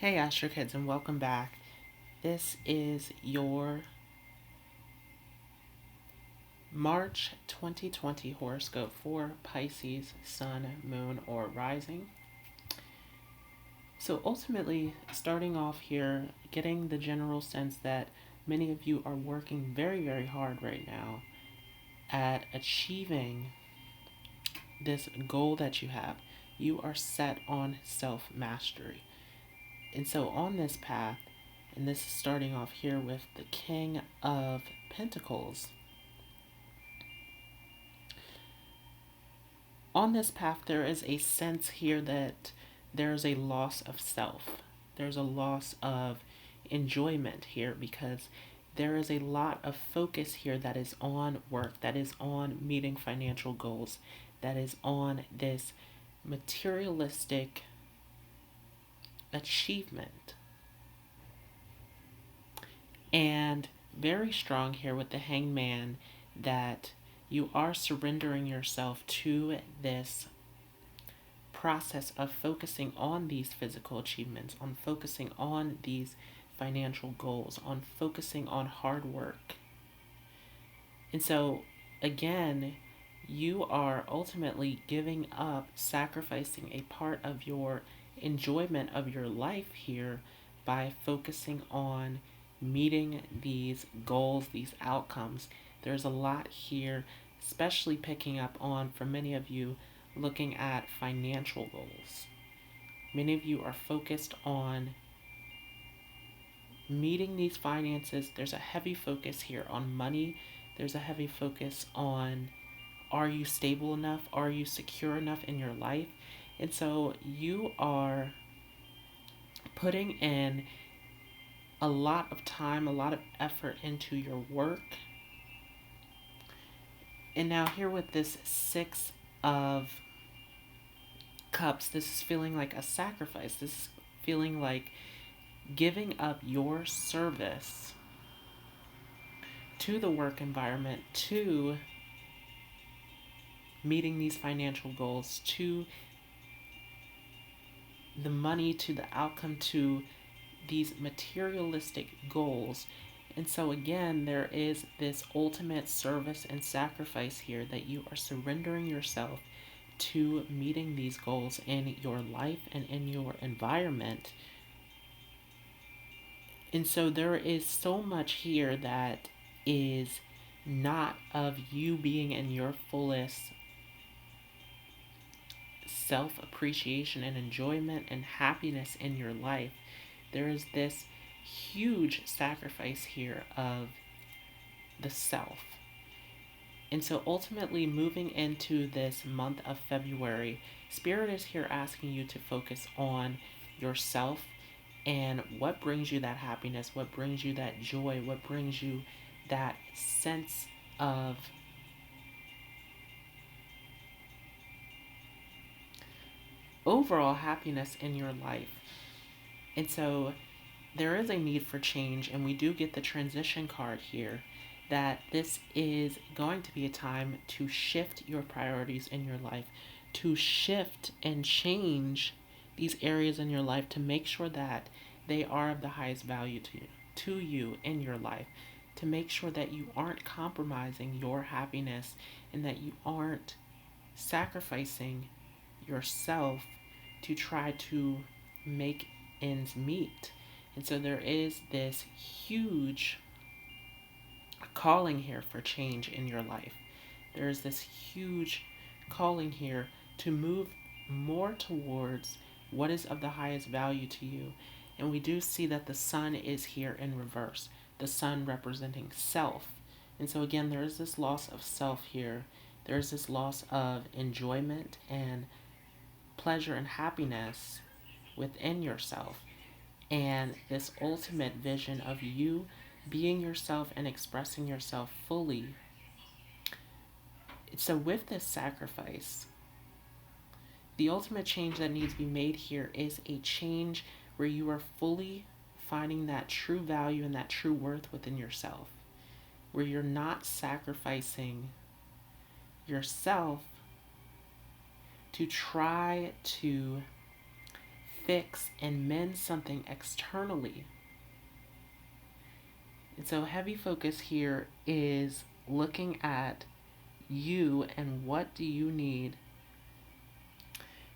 Hey Astro Kids, and welcome back. This is your March 2020 horoscope for Pisces, Sun, Moon, or Rising. So ultimately, starting off here, getting the general sense that many of you are working very, very hard right now at achieving this goal that you have. You are set on self-mastery. And so on this path, and this is starting off here with the King of Pentacles. On this path, there is a sense here that there's a loss of self. There's a loss of enjoyment here because there is a lot of focus here that is on work, that is on meeting financial goals, that is on this materialistic achievement. And very strong here with the Hangman that you are surrendering yourself to this process of focusing on these physical achievements, on focusing on these financial goals, on focusing on hard work. And so, again, you are ultimately giving up, sacrificing a part of your enjoyment of your life here by focusing on meeting these goals, these outcomes. There's a lot here, especially picking up on, for many of you, looking at financial goals. Many of you are focused on meeting these finances. There's a heavy focus here on money. There's a heavy focus on, are you stable enough? Are you secure enough in your life? And so you are putting in a lot of time, a lot of effort into your work. And now here with this Six of Cups, this is feeling like a sacrifice. This is feeling like giving up your service to the work environment, to meeting these financial goals, to the money, to the outcome, to these materialistic goals. And so again, there is this ultimate service and sacrifice here that you are surrendering yourself to meeting these goals in your life and in your environment. And so there is so much here that is not of you being in your fullest self-appreciation and enjoyment and happiness in your life. There is this huge sacrifice here of the self. And so ultimately moving into this month of February, Spirit is here asking you to focus on yourself and what brings you that happiness, what brings you that joy, what brings you that sense of overall happiness in your life. And so there is a need for change, and we do get the transition card here that this is going to be a time to shift your priorities in your life, to shift and change these areas in your life to make sure that they are of the highest value to you in your life, to make sure that you aren't compromising your happiness and that you aren't sacrificing yourself to try to make ends meet. And so there is this huge calling here for change in your life. There is this huge calling here to move more towards what is of the highest value to you. And we do see that the sun is here in reverse, the sun representing self. And so again, there is this loss of self here. There is this loss of enjoyment and pleasure and happiness within yourself, and this ultimate vision of you being yourself and expressing yourself fully. So with this sacrifice, the ultimate change that needs to be made here is a change where you are fully finding that true value and that true worth within yourself, where you're not sacrificing yourself to try to fix and mend something externally. And so heavy focus here is looking at you and what do you need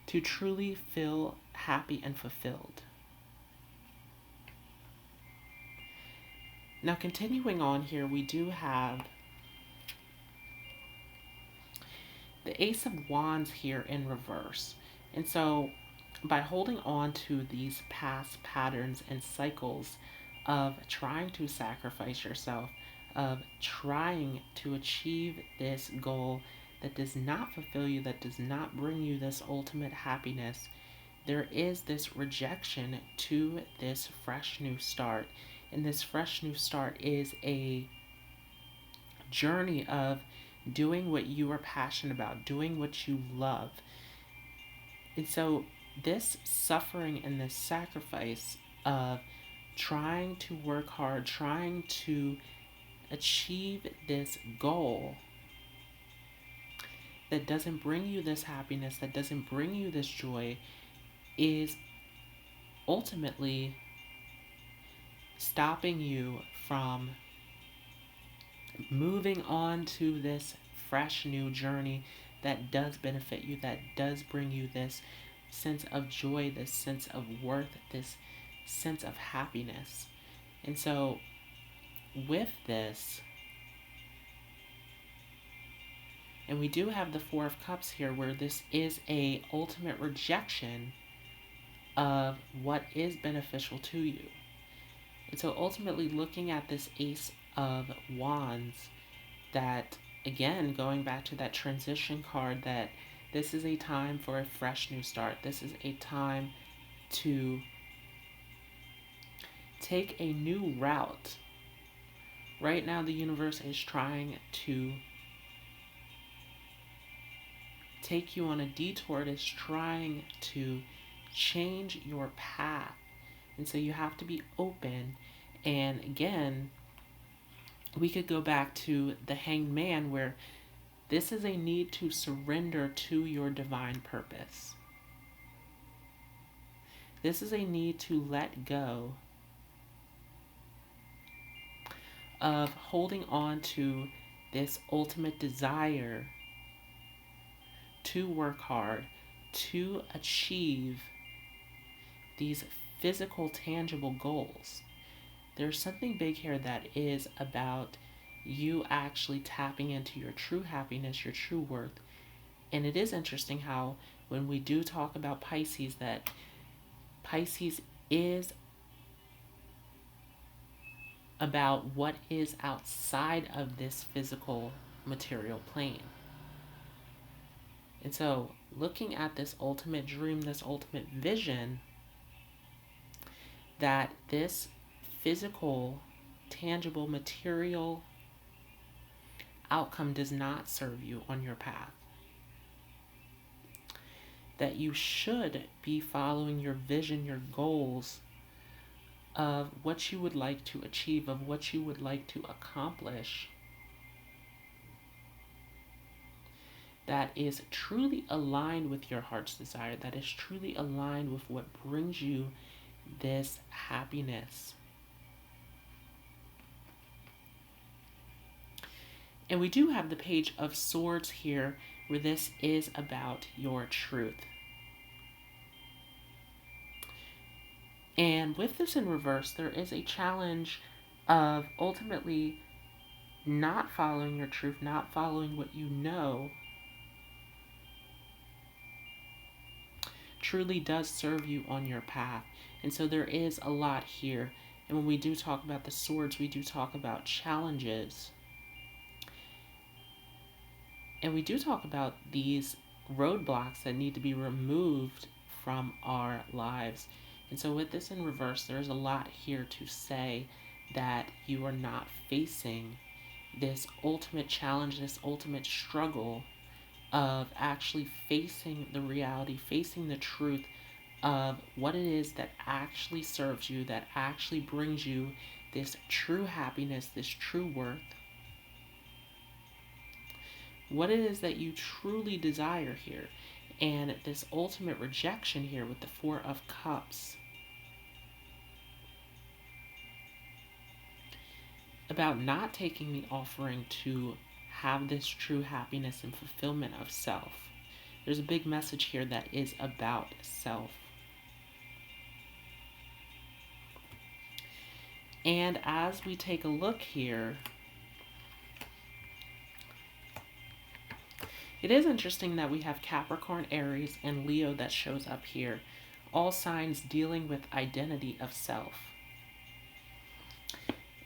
to truly feel happy and fulfilled. Now, continuing on here, we do have the Ace of Wands here in reverse. And so by holding on to these past patterns and cycles of trying to sacrifice yourself, of trying to achieve this goal that does not fulfill you, that does not bring you this ultimate happiness, there is this rejection to this fresh new start. And this fresh new start is a journey of doing what you are passionate about, doing what you love. And so this suffering and this sacrifice of trying to work hard, trying to achieve this goal that doesn't bring you this happiness, that doesn't bring you this joy, is ultimately stopping you from moving on to this fresh new journey that does benefit you, that does bring you this sense of joy, this sense of worth, this sense of happiness. And so with this, and we do have the Four of Cups here, where this is a ultimate rejection of what is beneficial to you. And so ultimately looking at this Ace of Wands, that again, going back to that transition card, that this is a time for a fresh new start. This is a time to take a new route. Right now, the universe is trying to take you on a detour. It is trying to change your path. And so you have to be open. And again, we could go back to the Hanged Man, where this is a need to surrender to your divine purpose. This is a need to let go of holding on to this ultimate desire to work hard, to achieve these physical, tangible goals. There's something big here that is about you actually tapping into your true happiness, your true worth. And it is interesting how when we do talk about Pisces, that Pisces is about what is outside of this physical material plane. And so looking at this ultimate dream, this ultimate vision, that this physical, tangible, material outcome does not serve you on your path. That you should be following your vision, your goals of what you would like to achieve, of what you would like to accomplish, that is truly aligned with your heart's desire, that is truly aligned with what brings you this happiness. And we do have the Page of Swords here, where this is about your truth. And with this in reverse, there is a challenge of ultimately not following your truth, not following what you know truly does serve you on your path. And so there is a lot here. And when we do talk about the swords, we do talk about challenges. And we do talk about these roadblocks that need to be removed from our lives. And so with this in reverse, there's a lot here to say that you are not facing this ultimate challenge, this ultimate struggle of actually facing the reality, facing the truth of what it is that actually serves you, that actually brings you this true happiness, this true worth. What it is that you truly desire here. And this ultimate rejection here with the Four of Cups about not taking the offering to have this true happiness and fulfillment of self. There's a big message here that is about self. And as we take a look here, it is interesting that we have Capricorn, Aries, and Leo that shows up here. All signs dealing with identity of self.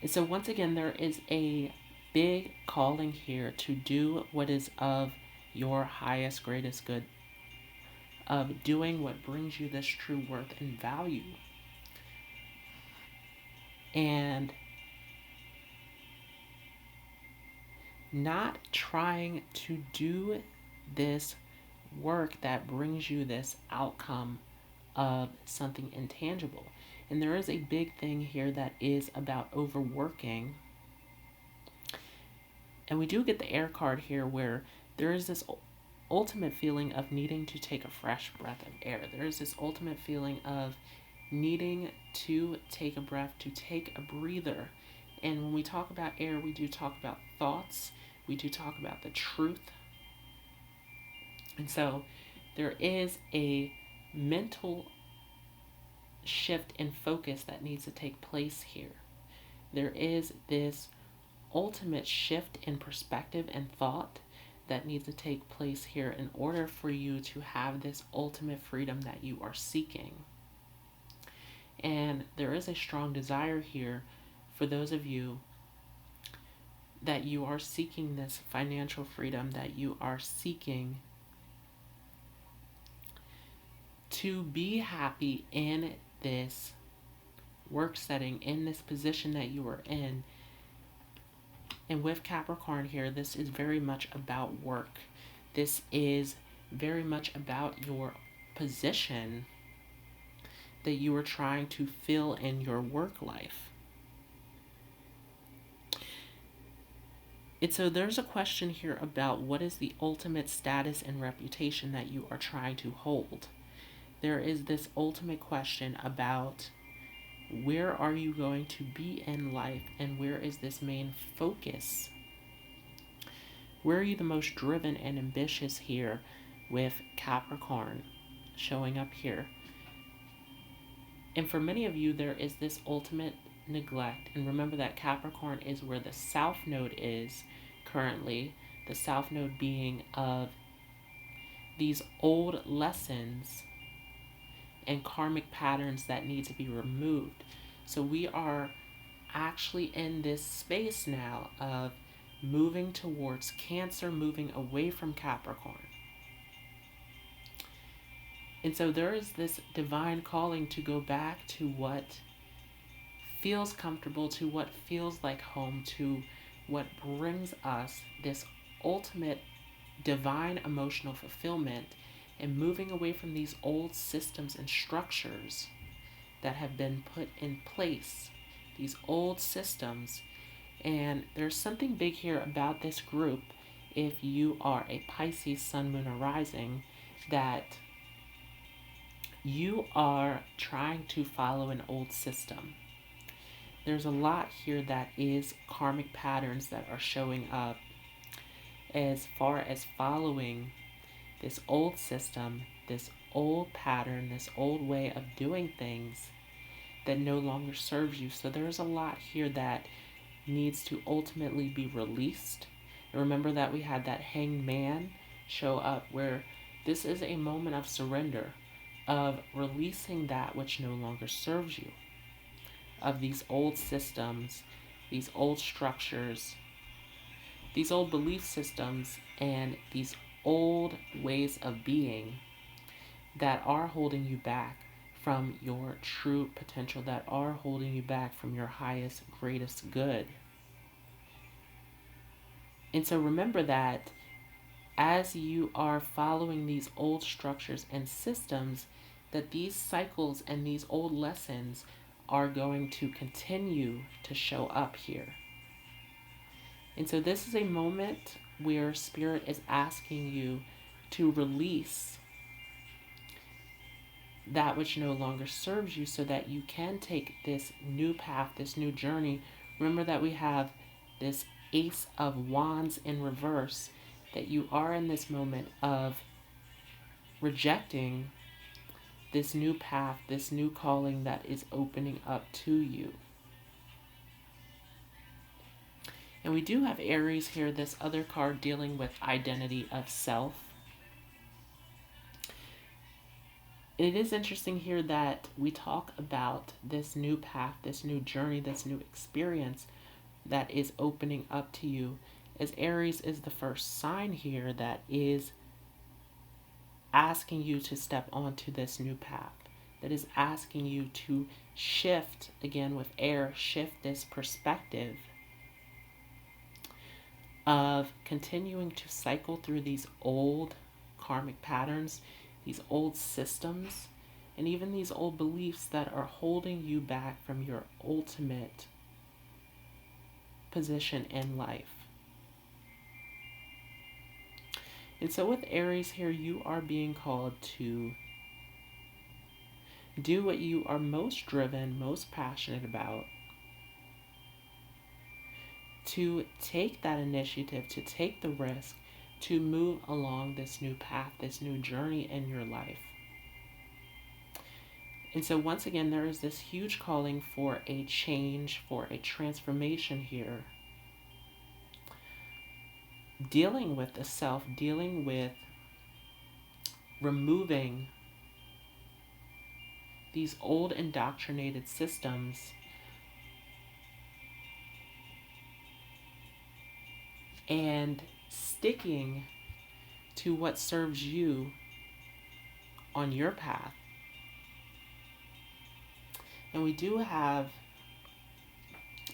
And so once again, there is a big calling here to do what is of your highest, greatest good, of doing what brings you this true worth and value. And not trying to do this work that brings you this outcome of something intangible. And there is a big thing here that is about overworking. And we do get the air card here where there is this ultimate feeling of needing to take a fresh breath of air. There is this ultimate feeling of needing to take a breath, to take a breather. And when we talk about air, we do talk about thoughts. We do talk about the truth. And so there is a mental shift in focus that needs to take place here. There is this ultimate shift in perspective and thought that needs to take place here in order for you to have this ultimate freedom that you are seeking. And there is a strong desire here for those of you that you are seeking this financial freedom, that you are seeking to be happy in this work setting, in this position that you are in. And with Capricorn here, this is very much about work. This is very much about your position that you are trying to fill in your work life. And so there's a question here about what is the ultimate status and reputation that you are trying to hold. There is this ultimate question about where are you going to be in life and where is this main focus? Where are you the most driven and ambitious here with Capricorn showing up here? And for many of you, there is this ultimate neglect. And remember that Capricorn is where the South Node is currently. The South Node being of these old lessons and karmic patterns that need to be removed. So we are actually in this space now of moving towards Cancer, moving away from Capricorn. And so there is this divine calling to go back to what feels comfortable, to what feels like home, to what brings us this ultimate divine emotional fulfillment, and moving away from these old systems and structures that have been put in place, these old systems. And there's something big here about this group, if you are a Pisces sun, moon, or rising, that you are trying to follow an old system. There's a lot here that is karmic patterns that are showing up as far as following this old system, this old pattern, this old way of doing things that no longer serves you. So there's a lot here that needs to ultimately be released. And remember that we had that hanged man show up, where this is a moment of surrender, of releasing that which no longer serves you, of these old systems, these old structures, these old belief systems, and these old ways of being that are holding you back from your true potential, that are holding you back from your highest, greatest good. And so remember that as you are following these old structures and systems, that these cycles and these old lessons are going to continue to show up here. And so this is a moment where Spirit is asking you to release that which no longer serves you so that you can take this new path, this new journey. Remember that we have this Ace of Wands in reverse, that you are in this moment of rejecting this new path, this new calling that is opening up to you. And we do have Aries here, this other card dealing with identity of self. It is interesting here that we talk about this new path, this new journey, this new experience that is opening up to you, as Aries is the first sign here that is asking you to step onto this new path, that is asking you to shift, again with air, shift this perspective of continuing to cycle through these old karmic patterns, these old systems, and even these old beliefs that are holding you back from your ultimate position in life. And so with Aries here, you are being called to do what you are most driven, most passionate about, to take that initiative, to take the risk, to move along this new path, this new journey in your life. And so once again, there is this huge calling for a change, for a transformation here. Dealing with the self, dealing with removing these old indoctrinated systems and sticking to what serves you on your path. And we do have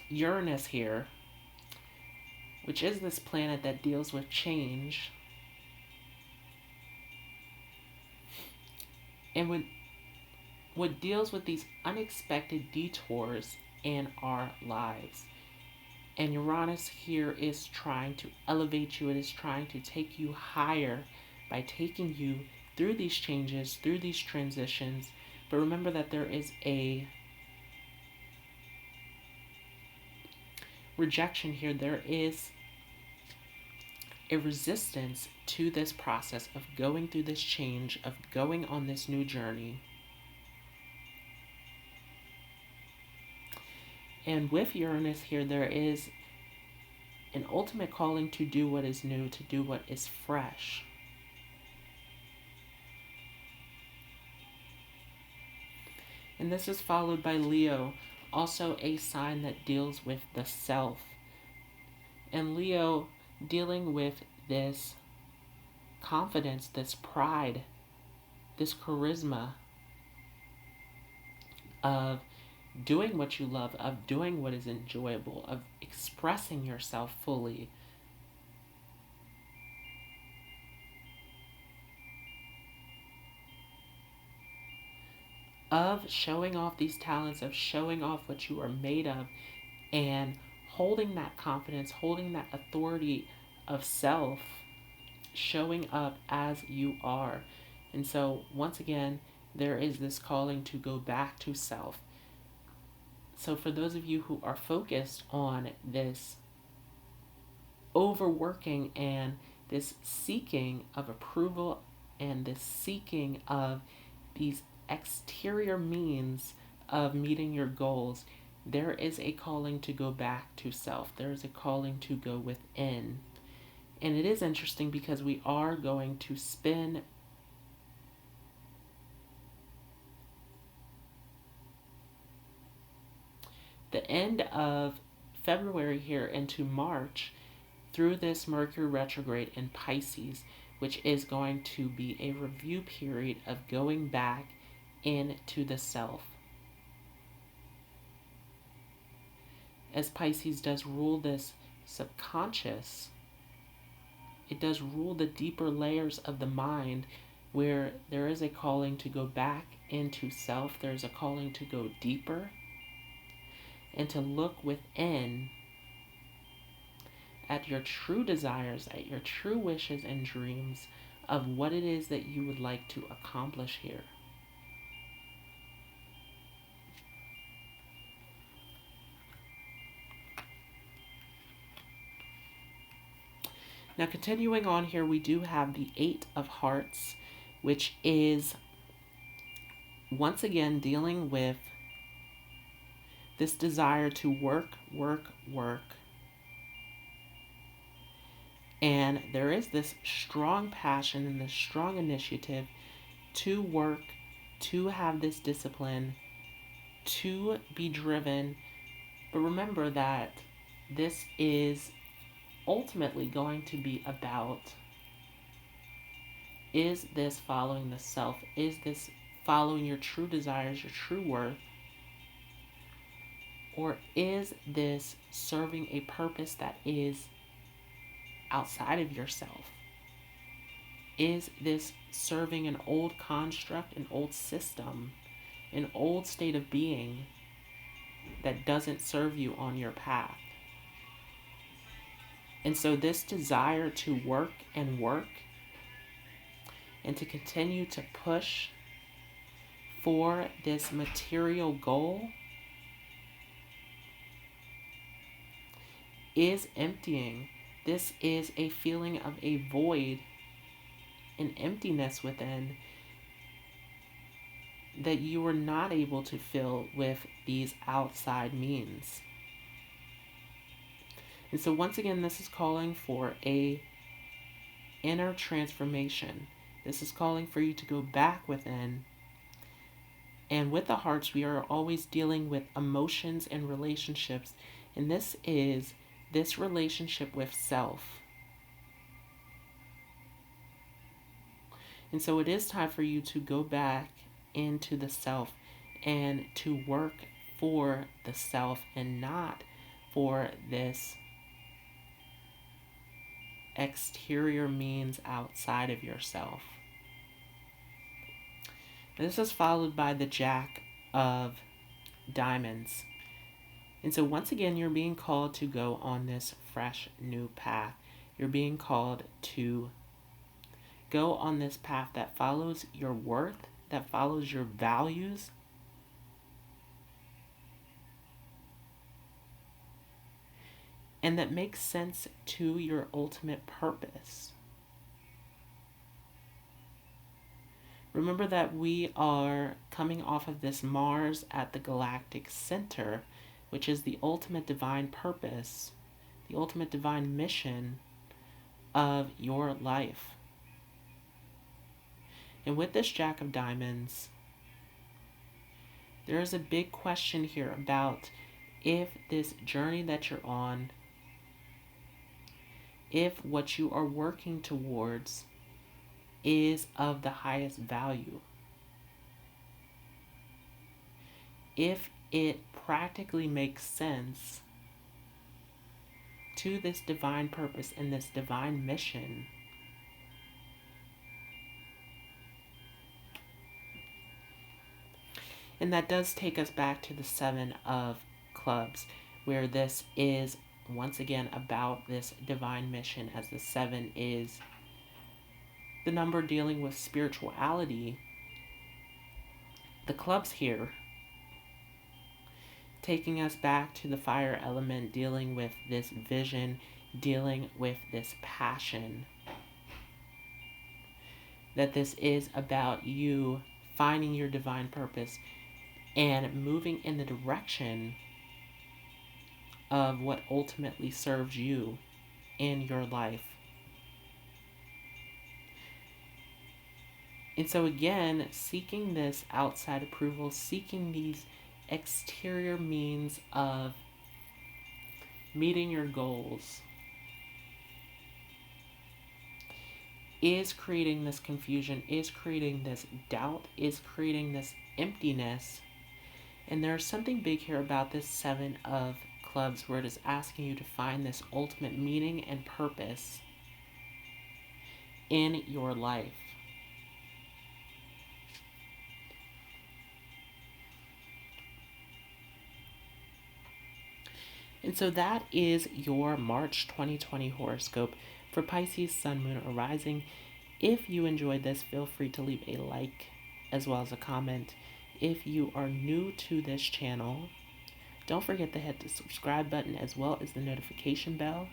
Uranus here, which is this planet that deals with change. And what deals with these unexpected detours in our lives. And Uranus here is trying to elevate you. It is trying to take you higher by taking you through these changes, through these transitions. But remember that there is a rejection here. There is a resistance to this process of going through this change, of going on this new journey. And with Uranus here, there is an ultimate calling to do what is new, to do what is fresh. And this is followed by Leo, also a sign that deals with the self. And Leo dealing with this confidence, this pride, this charisma of doing what you love, of doing what is enjoyable, of expressing yourself fully. Of showing off these talents, of showing off what you are made of, and holding that confidence, holding that authority of self, showing up as you are. And so, once again, there is this calling to go back to self. So for those of you who are focused on this overworking and this seeking of approval and this seeking of these exterior means of meeting your goals, there is a calling to go back to self. There is a calling to go within. And it is interesting because we are going to spin the end of February here into March through this Mercury retrograde in Pisces, which is going to be a review period of going back into the self. As Pisces does rule this subconscious, it does rule the deeper layers of the mind, where there is a calling to go back into self. There's a calling to go deeper and to look within at your true desires, at your true wishes and dreams of what it is that you would like to accomplish here. Now, continuing on here, we do have the Eight of Hearts, which is once again dealing with this desire to work, work, work. And there is this strong passion and this strong initiative to work, to have this discipline, to be driven. But remember that this is ultimately going to be about, is this following the self? Is this following your true desires, your true worth? Or is this serving a purpose that is outside of yourself? Is this serving an old construct, an old system, an old state of being that doesn't serve you on your path? And so this desire to work and work and to continue to push for this material goal is emptying. This is a feeling of a void, an emptiness within that you are not able to fill with these outside means. And so once again, this is calling for a inner transformation. This is calling for you to go back within. And with the hearts, we are always dealing with emotions and relationships. And this is this relationship with self. And so it is time for you to go back into the self and to work for the self and not for this exterior means outside of yourself. This is followed by the Jack of Diamonds. And so once again, you're being called to go on this fresh new path. You're being called to go on this path that follows your worth, that follows your values, and that makes sense to your ultimate purpose. Remember that we are coming off of this Mars at the galactic center, which is the ultimate divine purpose, the ultimate divine mission of your life. And with this Jack of Diamonds, there is a big question here about if this journey that you're on, if what you are working towards is of the highest value. If it practically makes sense to this divine purpose and this divine mission. And that does take us back to the Seven of Clubs, where this is once again about this divine mission, as the 7 is the number dealing with spirituality. The clubs here taking us back to the fire element, dealing with this vision, dealing with this passion. That this is about you finding your divine purpose and moving in the direction of what ultimately serves you in your life. And so again, seeking this outside approval, seeking these exterior means of meeting your goals is creating this confusion, is creating this doubt, is creating this emptiness. And there's something big here about this 7 of Clubs, where it is asking you to find this ultimate meaning and purpose in your life. And so that is your March 2020 horoscope for Pisces, Sun, Moon, or Rising. If you enjoyed this, feel free to leave a like as well as a comment. If you are new to this channel, don't forget to hit the subscribe button as well as the notification bell.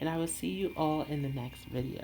and I will see you all in the next video.